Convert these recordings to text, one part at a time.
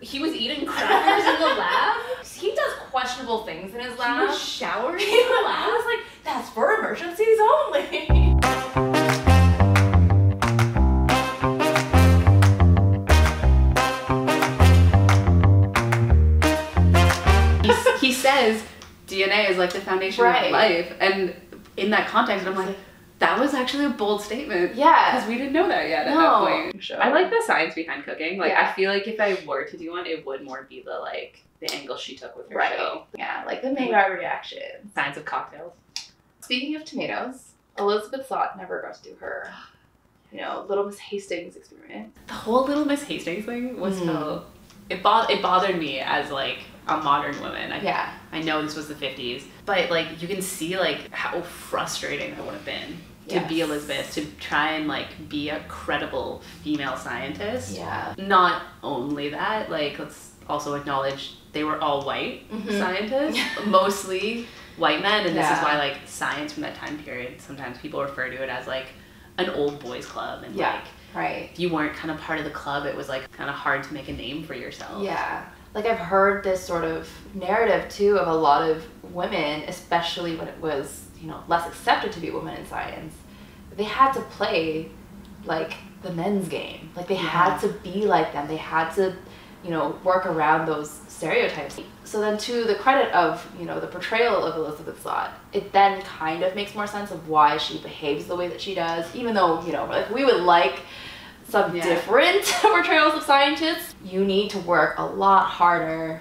He was eating crackers in the lab. He does questionable things in his lab. He was showering in the the lab. lab. I was like, that's for emergencies only. He says DNA is like the foundation of life, and in that context, I'm like, that was actually a bold statement. Yeah. Because we didn't know that yet at that point. Sure. I like the science behind cooking. Like, I feel like if I were to do one, it would more be the angle she took with her show. Yeah, like the Maillard reaction. Science of cocktails. Speaking of tomatoes, Elizabeth Zott never got to do her, Little Miss Hastings experiment. The whole Little Miss Hastings thing was so... It bothered me as, like, a modern woman. I know this was the 50s, but, like, you can see, like, how frustrating it would have been to be Elizabeth, to try and, like, be a credible female scientist. Yeah. Not only that, like, let's also acknowledge they were all white scientists, mostly white men, and this is why, like, science from that time period, sometimes people refer to it as, like, an old boys club, and, like, if you weren't kind of part of the club, it was, like, kind of hard to make a name for yourself. Yeah. Like, I've heard this sort of narrative, too, of a lot of women, especially when it was, less accepted to be women in science. They had to play, like, the men's game. Like, they had to be like them. They had to, work around those stereotypes. So then, to the credit of, the portrayal of Elizabeth Zott, it then kind of makes more sense of why she behaves the way that she does, even though, like, we would like some different portrayals of scientists. You need to work a lot harder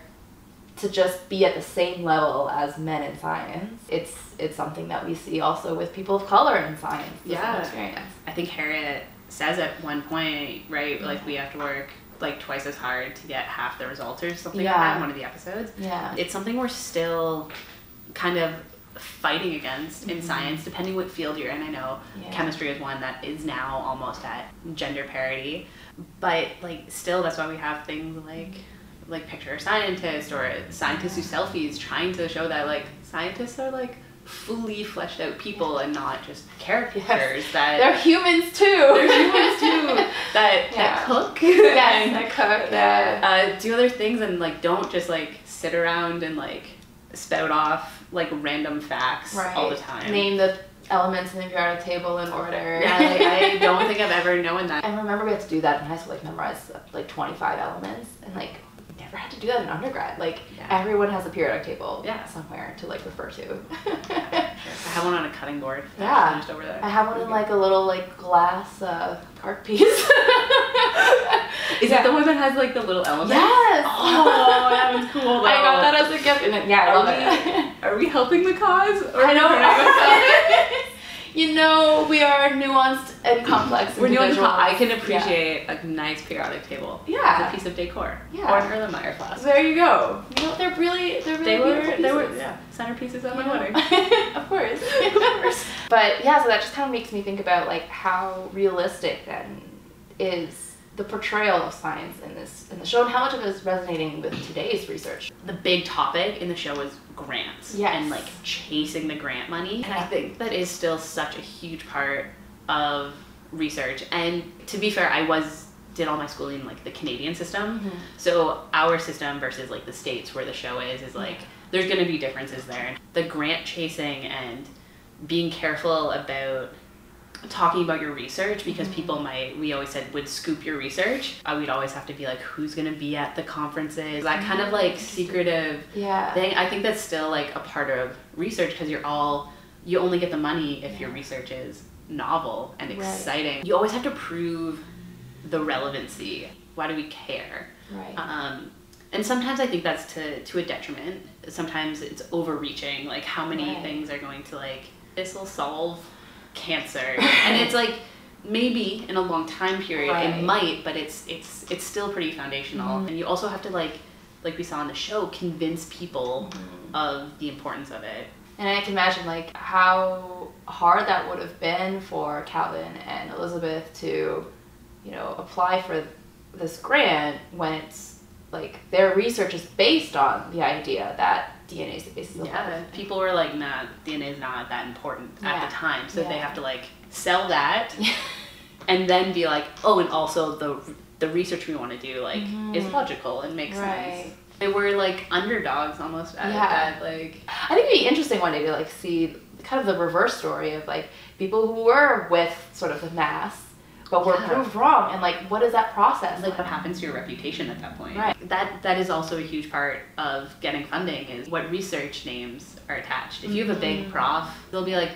to just be at the same level as men in science. It's something that we see also with people of color in science. I think Harriet says at one point, right, like, we have to work like twice as hard to get half the results or something like that in one of the episodes. Yeah. It's something we're still kind of fighting against in science, depending what field you're in. I know chemistry is one that is now almost at gender parity, but, like, still that's why we have things like picture a scientist, or scientists do selfies, trying to show that, like, scientists are, like, fully fleshed out people and not just caricatures that they're humans too. That cook. That cook. Do other things, and, like, don't just, like, sit around and, like, spout off, like, random facts all the time. Name the elements in the periodic table in order. Yeah, like, I don't think I've ever known that. I remember we had to do that in high school, like, memorize like 25 elements, and, like, never had to do that in undergrad. Like, everyone has a periodic table somewhere to, like, refer to. I have one on a cutting board. Just over there. I have one in, like, a little, like, glass cart piece. Is that the one that has, like, the little elements? Yes! Oh, that was cool, though. I got that as a gift, and I love it. Are we helping the cause? Or I know. We are nuanced and complex individuals. I can appreciate a nice periodic table. Yeah. It's a piece of decor. Yeah. Or an Erlenmeyer flask. There you go. They're really they were centerpieces at my wedding. Of course. Of course. But so that just kind of makes me think about, like, how realistic then is the portrayal of science in the show, and how much of it is resonating with today's research. The big topic in the show is grants and, like, chasing the grant money. And I think that is still such a huge part of research. And to be fair, I did all my schooling in, like, the Canadian system. So our system versus, like, the States where the show is like, there's going to be differences there. The grant chasing and being careful about talking about your research, because people we always said, would scoop your research. We'd always have to be like, who's going to be at the conferences? That kind of, like, secretive thing. I think that's still, like, a part of research, because you only get the money if your research is novel and exciting. You always have to prove the relevancy. Why do we care? And sometimes I think that's to a detriment. Sometimes it's overreaching, like, how many things are going to, like, this will solve cancer, and it's like, maybe in a long time period it might, but it's still pretty foundational. And you also have to, like we saw in the show, convince people of the importance of it. And I can imagine, like, how hard that would have been for Calvin and Elizabeth to, apply for this grant when it's, like, their research is based on the idea that DNA is the basis of life. People were like, nah, DNA is not that important at the time, so they have to, like, sell that and then be like, oh, and also the the research we want to do like is logical and makes sense. They were like underdogs almost at that. Like, I think it'd be interesting one day to like see kind of the reverse story of like people who were with sort of the mass but were proved wrong, and like what is that process? Like what happens to your reputation at that point? Right. That is also a huge part of getting funding is what research names are attached. If you have a big prof, they'll be like,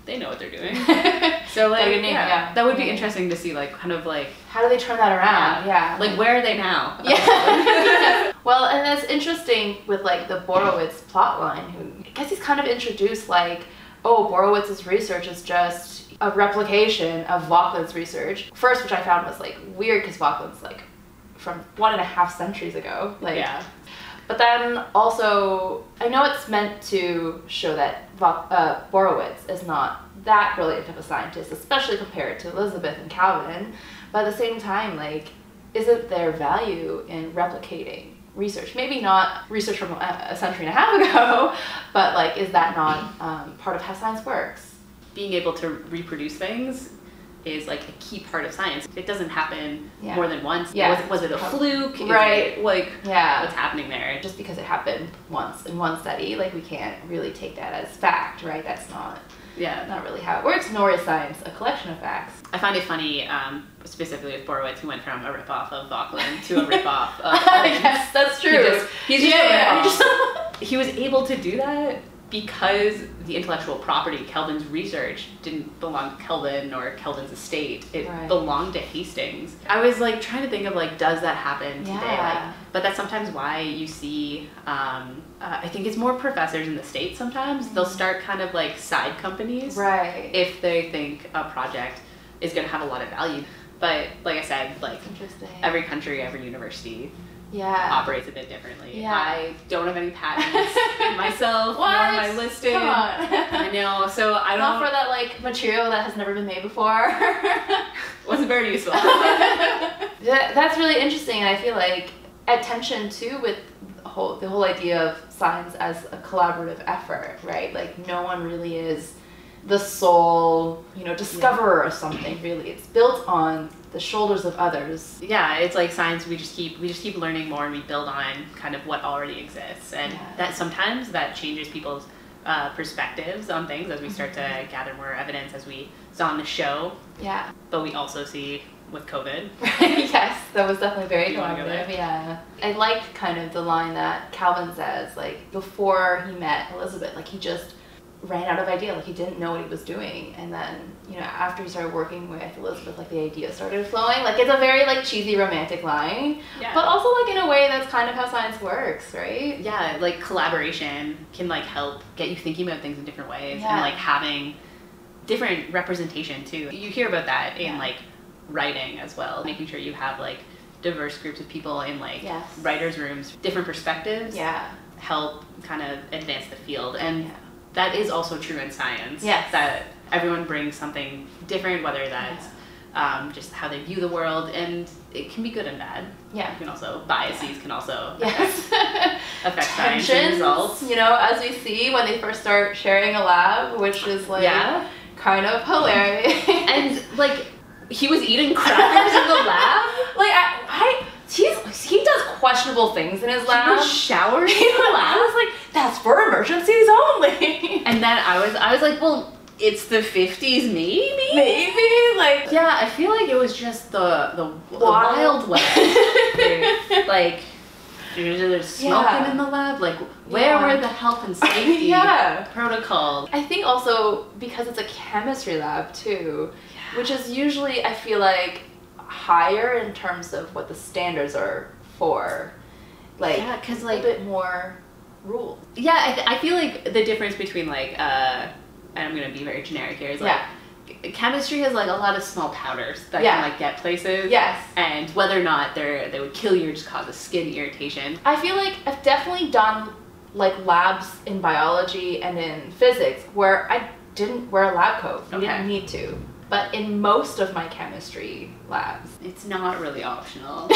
they know what they're doing. So like that would be interesting to see like kind of like how do they turn that around? Like where are they now? Well, and that's interesting with like the Borowitz plotline, who I guess he's kind of introduced like, oh, Borowitz's research is just a replication of Vauquelin's research. First, which I found was like weird because Vauquelin's like from 1.5 centuries ago. Like, but then also, I know it's meant to show that Borowitz is not that brilliant of a scientist, especially compared to Elizabeth and Calvin. But at the same time, like, isn't there value in replicating research? Maybe not research from a century and a half ago, but like, is that not part of how science works? Being able to reproduce things is like a key part of science. It doesn't happen more than once. Was it a fluke? Right. Like, what's happening there? Just because it happened once in one study, like we can't really take that as fact, right? That's not really how it works, nor is science a collection of facts. I find it funny, specifically with Borowitz, who went from a ripoff of Vauquelin to a ripoff of Yes, that's true. He was able to do that because the intellectual property, Kelvin's research, didn't belong to Kelvin or Kelvin's estate. It belonged to Hastings. I was like trying to think of like, does that happen today? Like, but that's sometimes why you see, I think it's more professors in the States sometimes. They'll start kind of like side companies if they think a project is going to have a lot of value. But like I said, like every country, every university operates a bit differently. I don't have any patents myself, nor am I listed. Come on. I know, so I don't... Not for that like material that has never been made before. Wasn't very useful. That's really interesting, and I feel like attention too with the whole idea of science as a collaborative effort, right? Like no one really is the sole, discoverer of something. Really, it's built on the shoulders of others. Yeah, it's like science. We just keep learning more, and we build on kind of what already exists, and that sometimes that changes people's perspectives on things as we start to gather more evidence, as we saw on the show. Yeah. But we also see with COVID. Yes, that was definitely very collaborative. Yeah. I liked kind of the line that Calvin says, like before he met Elizabeth, like he just ran out of idea, like he didn't know what he was doing, and then after he started working with Elizabeth, like the idea started flowing. Like it's a very like cheesy romantic line, but also like in a way that's kind of how science works, right? Yeah, like collaboration can like help get you thinking about things in different ways, and like having different representation too. You hear about that in like writing as well, making sure you have like diverse groups of people in like writers' rooms, different perspectives help kind of advance the field. And that is also true in science. Yes. That everyone brings something different, whether that's just how they view the world, and it can be good and bad. Yeah. You can also, biases can also affect science results. As we see when they first start sharing a lab, which is like kind of hilarious. And like, he was eating crackers in the lab? Like, he does questionable things in his lab. He was showering in the lab? I was like, that's for emergencies only. And then I was like, well, it's the 50s, maybe? Maybe? Like... Yeah, I feel like it was just the Wild West. Like, there's smoking in the lab. Like, where were the health and safety protocols? I think also because it's a chemistry lab, too, which is usually, I feel like, higher in terms of what the standards are for, like, because like a bit more rules. I feel like the difference between like and I'm gonna be very generic here is like chemistry has like a lot of small powders that can like get places. Yes. And whether or not they would kill you or just cause a skin irritation. I feel like I've definitely done like labs in biology and in physics where I didn't wear a lab coat. I didn't need to. But in most of my chemistry labs, it's not really optional.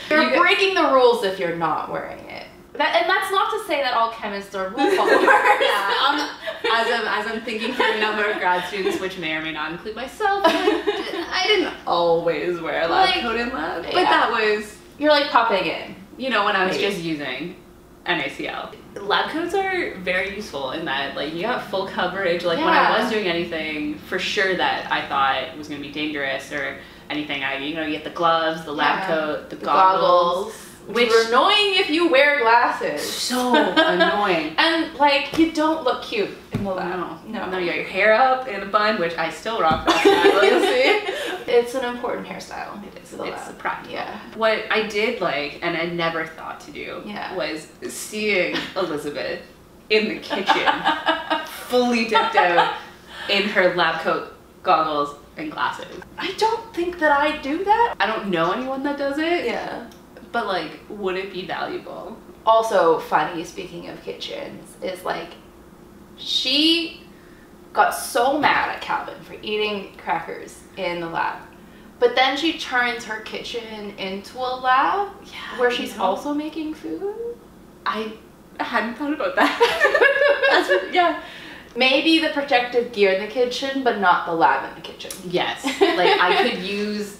You're breaking the rules if you're not wearing it. And that's not to say that all chemists are rule followers. as I'm thinking through a number of grad students, which may or may not include myself, I didn't always wear a lab coat in lab, but that was... You're like popping in. You know, when I was just using NaCl. Lab coats are very useful in that, like, you have full coverage. Like, when I was doing anything, for sure that I thought was going to be dangerous or anything, you get the gloves, the lab coat, the goggles. Which are annoying if you wear glasses. So annoying. And, like, you don't look cute in the lab. No, you got your hair up in a bun, which I still rock that style, you'll see. It's an important hairstyle. It is. It's practical. Yeah. What I did like, and I never thought to do, was seeing Elizabeth in the kitchen, fully decked out in her lab coat, goggles, and glasses. I don't think that I do that. I don't know anyone that does it. Yeah. But, like, would it be valuable? Also funny, speaking of kitchens, is, like, she got so mad at Calvin for eating crackers in the lab. But then she turns her kitchen into a lab where she's also making food. I hadn't thought about that. Maybe the protective gear in the kitchen, but not the lab in the kitchen. Yes. Like, I could use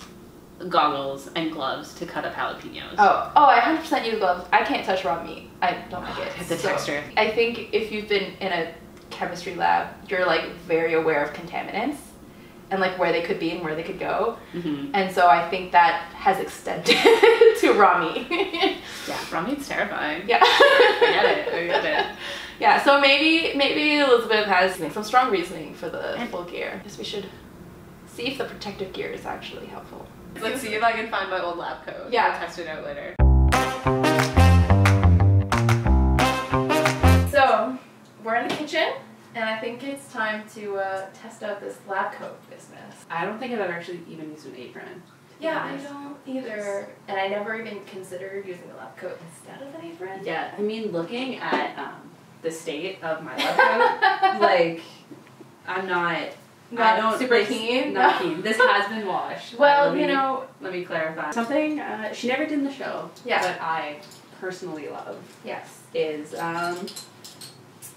goggles and gloves to cut up jalapenos. Oh, I 100% use gloves. I can't touch raw meat. I don't like it. It's the texture. I think if you've been in a chemistry lab, you're, like, very aware of contaminants and, like, where they could be and where they could go. And so I think that has extended to raw meat. Yeah, raw meat's terrifying. Yeah. I get it. Yeah, so maybe Elizabeth has some strong reasoning for the full gear. I guess we should see if the protective gear is actually helpful. Let's see if I can find my old lab coat. Yeah. I'll test it out later. So, we're in the kitchen, and I think it's time to test out this lab coat business. I don't think I've ever actually even used an apron. Yeah, I don't either. And I never even considered using a lab coat instead of an apron. Yeah, I mean, looking at the state of my lab coat, like, I'm not super keen? Not keen. This has been washed. Well, let me clarify. Something she never did in the show, but I personally love. Yes. Is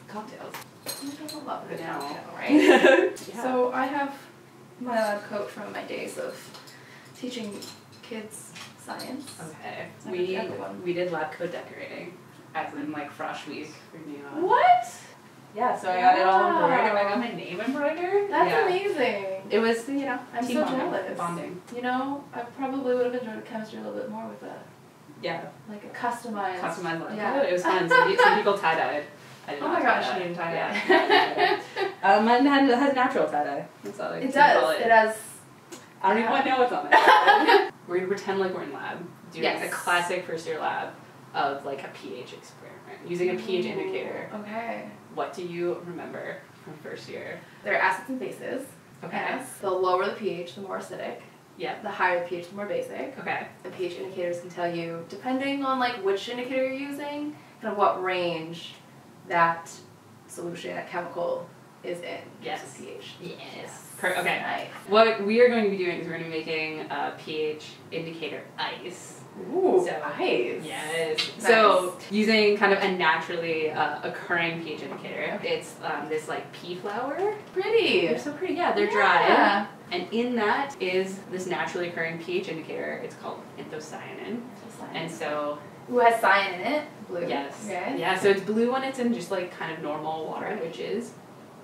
cocktails. Who doesn't love a good No. cocktail, right? So I have my lab coat from my days of teaching kids science. Okay. So we did lab coat decorating, as in, like, Frosh Week for neon. What? Yeah, so I got it all embroidered. I got my name embroidered. That's amazing. It was, I'm team so bonding, jealous. Bonding. I probably would have enjoyed chemistry a little bit more with like a customized lab coat. Yeah. It was fun. Some people tie-dyed. I did Oh not my gosh, tie-dye. you didn't tie-dye. Yeah. Mine has natural tie-dye. That's all I It can call does. It has. I don't even want to know what's on there. We're going to pretend like we're in lab. Doing a classic first year lab of, like, a pH experiment. Using a pH indicator. Okay. What do you remember from first year? There are acids and bases. Okay. Yes. The lower the pH, the more acidic. Yeah. The higher the pH, the more basic. Okay. The pH indicators can tell you, depending on, like, which indicator you're using, kind of what range that solution, that chemical is in. Yes. pH. Yes. Okay. Nice. What we are going to be doing is we're going to be making a pH indicator ice. Ooh, so, ice. Yes. Nice. So using kind of a naturally occurring pH indicator, it's this, like, pea flower. Pretty. They're so pretty. Yeah, they're dry. And in that is this naturally occurring pH indicator. It's called anthocyanin. And so... Who has cyan in it? Blue. Yes. Okay. Yeah, so it's blue when it's in just, like, kind of normal water, which is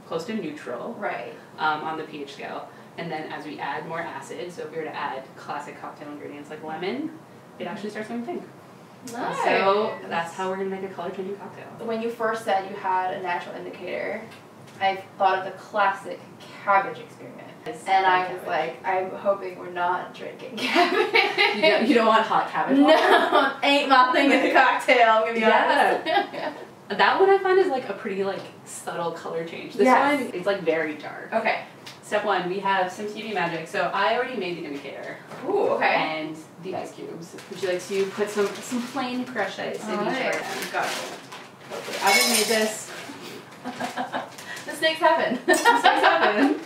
close to neutral. Right. On the pH scale. And then as we add more acid, so if we were to add classic cocktail ingredients like lemon, it actually starts going pink. Nice. So that's how we're going to make a color-changing cocktail. When you first said you had a natural indicator, I thought of the classic cabbage experiment. And I was like, I'm hoping we're not drinking cabbage. You don't want hot cabbage? No, ain't my thing with the cocktail, I'm going to be honest. That one I find is, like, a pretty, like, subtle color change. This one is, like, very dark. Okay. Step one, we have some TV magic. So I already made the indicator. Ooh, okay. And the ice cubes. Would you like to put some plain crushed ice in each of them? Gotcha. Okay, I just made this. Mistakes happen. Mistakes happen.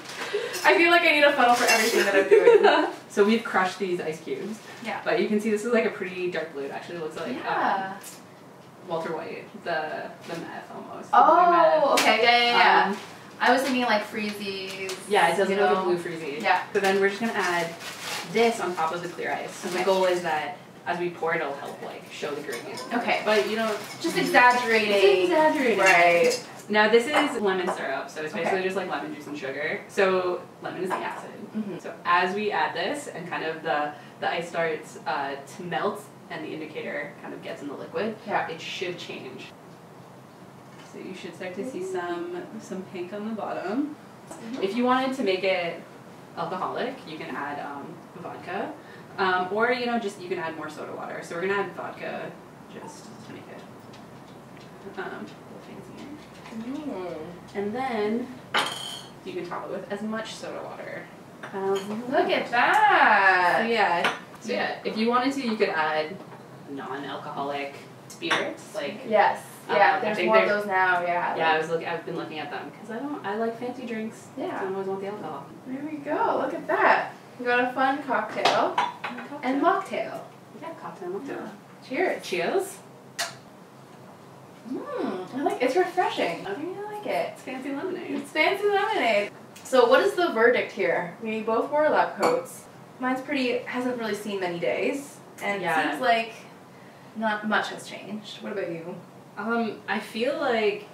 I feel like I need a funnel for everything that I'm doing. So we've crushed these ice cubes. Yeah. But you can see this is, like, a pretty dark blue. It actually looks like Walter White, the meth almost. Oh, okay, yeah. I was thinking like freezies. Yeah, it does look like a blue freezy. Yeah. So then we're just gonna add this on top of the clear ice. So the goal is that as we pour it, it'll help like show the gradient. Okay. But you know, just exaggerating. It's exaggerating. Right. Now this is lemon syrup, so it's basically just like lemon juice and sugar. So lemon is the acid. So as we add this and kind of the ice starts to melt and the indicator kind of gets in the liquid, it should change. So you should start to see some pink on the bottom. If you wanted to make it alcoholic, you can add vodka, or you know, just you can add more soda water. So we're gonna add vodka just to make it a little fancier. And then you can top it with as much soda water. Look at that! So yeah, if you wanted to, you could add non-alcoholic spirits, like there's more of those now. I've been looking at them because I like fancy drinks. I don't always want the alcohol. There we go. Look at that. We got a fun cocktail and mocktail. Yeah, cocktail and mocktail. Cheers. Cheers. It's refreshing. I really like it. It's fancy lemonade. It's fancy lemonade. So what is the verdict here? We both wore lab coats. Mine's hasn't really seen many days, and it seems like not much has changed. What about you? I feel like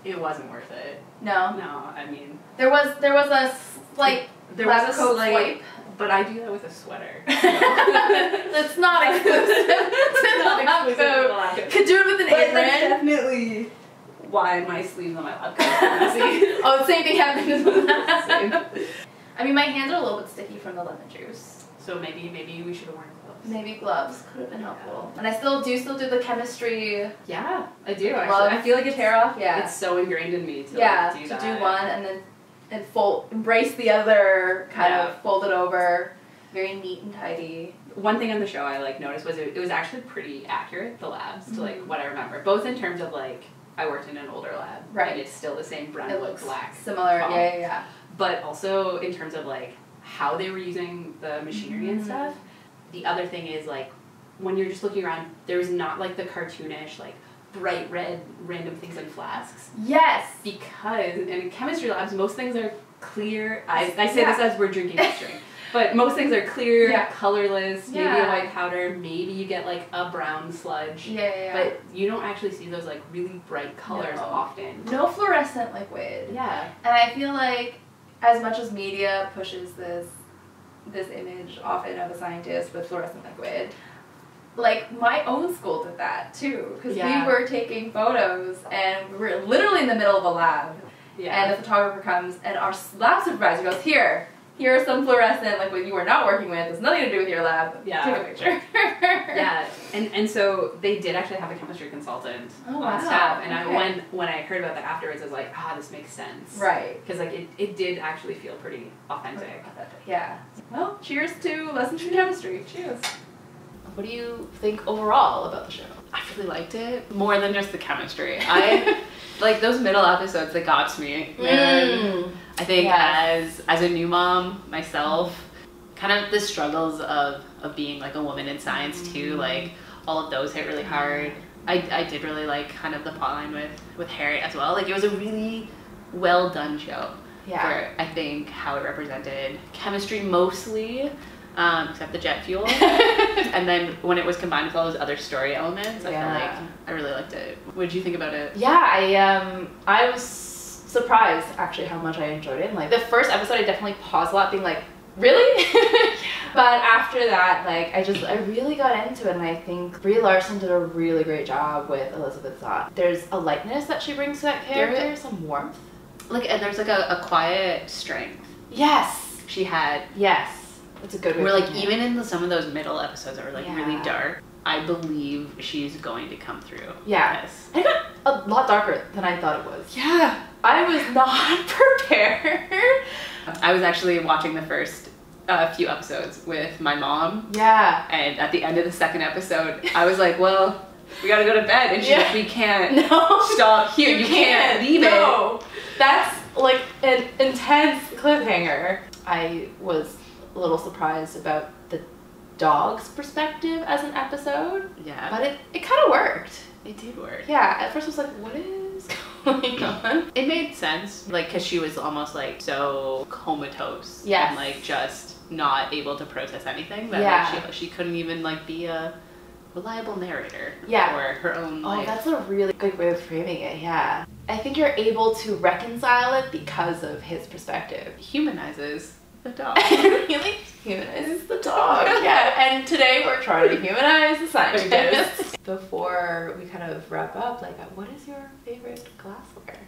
it wasn't worth it. No. No, I mean there was a slight lab coat swipe. But I do that with a sweater. So. That's not exclusive. Lab coat. Could do it with an apron. That's definitely why my sleeves on my lab coat are messy. Oh, the same thing happened with that. I mean, my hands are a little bit sticky from the lemon juice. So maybe we should have worn gloves. Maybe gloves could have been helpful. And I still do the chemistry. Yeah, I do actually. I feel like it's tear off. Yeah. It's so ingrained in me to do one and then embrace the other, kind of fold it over, very neat and tidy. One thing on the show I noticed was it was actually pretty accurate, the labs, to what I remember, both in terms of I worked in an older lab, right? And it's still the same brown, it looks black, similar, top, yeah. But also in terms of how they were using the machinery and stuff. The other thing is when you're just looking around, there's not the cartoonish bright red random things in flasks. Yes. Because in chemistry labs, most things are clear. I say this as we're drinking this drink. But most things are clear, colorless, maybe a white powder, maybe you get a brown sludge. But you don't actually see those really bright colors often. No fluorescent liquid. Yeah. And I feel as much as media pushes this image often of a scientist with fluorescent liquid, my own school did that too, because we were taking photos and we were literally in the middle of a lab, and the photographer comes and our lab supervisor goes, here are some fluorescent, what you are not working with, it's nothing to do with your lab, take a picture. And so they did actually have a chemistry consultant on staff, and when I heard about that afterwards, I was this makes sense. Right. Because it did actually feel pretty authentic. Yeah. Well, cheers to lessons from chemistry. Cheers. What do you think overall about the show? I really liked it. More than just the chemistry. I those middle episodes that got to me. And I think as a new mom myself, kind of the struggles of being a woman in science too, all of those hit really hard. I did really kind of the plotline with Harriet as well. It was a really well done show. For I think how it represented chemistry mostly. Except the jet fuel. And then when it was combined with all those other story elements, I feel I really liked it. What did you think about it? Yeah, I was surprised actually how much I enjoyed it. The first episode I definitely paused a lot being really? But after that, I really got into it, and I think Brie Larson did a really great job with Elizabeth Zott. There's a lightness that she brings to that character, some warmth. And there's a quiet strength. Yes. She had. Yes. That's a good way. Where even in some of those middle episodes that were really dark, I believe she's going to come through. Yeah. Yes. It got a lot darker than I thought it was. Yeah. I was not prepared. I was actually watching the first few episodes with my mom. Yeah. And at the end of the second episode, I was well, we gotta go to bed. And she's we can't stop here. You can't leave it. That's an intense cliffhanger. I was a little surprised about the dog's perspective as an episode. Yeah. But it kind of worked. It did work. Yeah, at first I was like, what is going on? It made sense, like, because she was almost like so comatose. Yes. And like just not able to process anything that like, she couldn't even like be a reliable narrator for her own life. Oh, that's a really good way of framing it, yeah. I think you're able to reconcile it because of his perspective. Humanizes the dog. Really humanizes the dog. Yeah, and today we're trying to humanize the scientists. Before we kind of wrap up, like, what is your favorite glassware?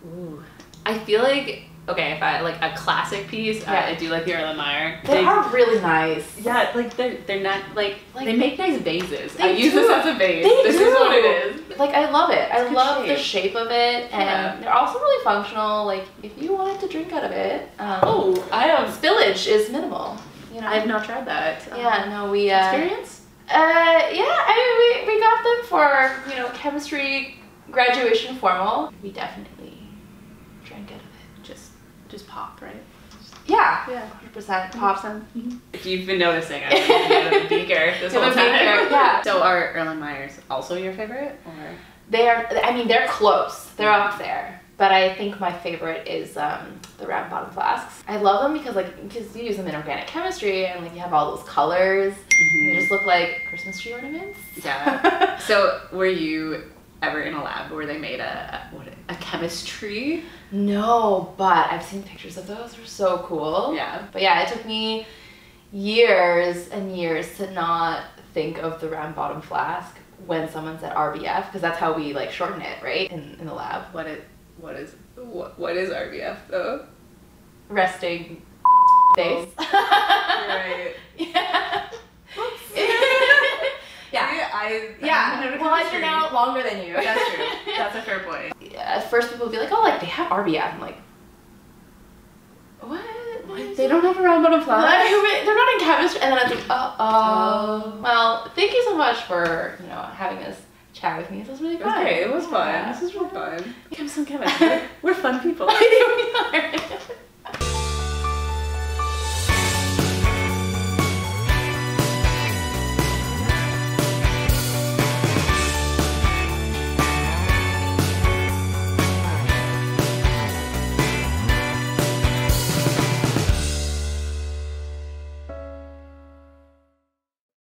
Ooh. I feel like, okay, if I, like, a classic piece, I do like the Erlenmeyer. They are really nice. Yeah, like, they're not, like they make nice vases. I use this as a vase. This is what it is. Like, I love it. I love shape. the shape of it, and they're also really functional. Like, if you wanted to drink out of it, I have spillage is minimal. You know, I have not tried that. Yeah, no, we experience. Yeah, I mean, we got them for, you know, chemistry graduation formal. We definitely drank out of it. Just pop, right? Yeah, 100% pop. 100%. If you've been noticing, I've been out of the beaker this whole time. Yeah. So are Erlenmeyers also your favorite, or? They are. I mean, they're close. They're up there. But I think my favorite is the round bottom flasks. I love them because you use them in organic chemistry and like you have all those colors. Mm-hmm. They just look like Christmas tree ornaments. Yeah. So were you ever in a lab where they made a chemistry? No, but I've seen pictures of those. They're so cool. Yeah. But yeah, it took me years and years to not think of the round bottom flask when someone said RBF, because that's how we like shorten it, right? In the lab. What is RBF though? Resting face. Right. Yeah. Well, I've been out longer than you. That's true. That's a fair point. Yeah, at first people would be like, oh, like they have RBF. I'm like, what? They don't have a round bottom flask? They're not in chemistry. And then I was like, well, thank you so much for, you know, having us chat with me. This was really fun. Okay, it was fun. Yeah. This is really fun. Become some chemists. We're fun people.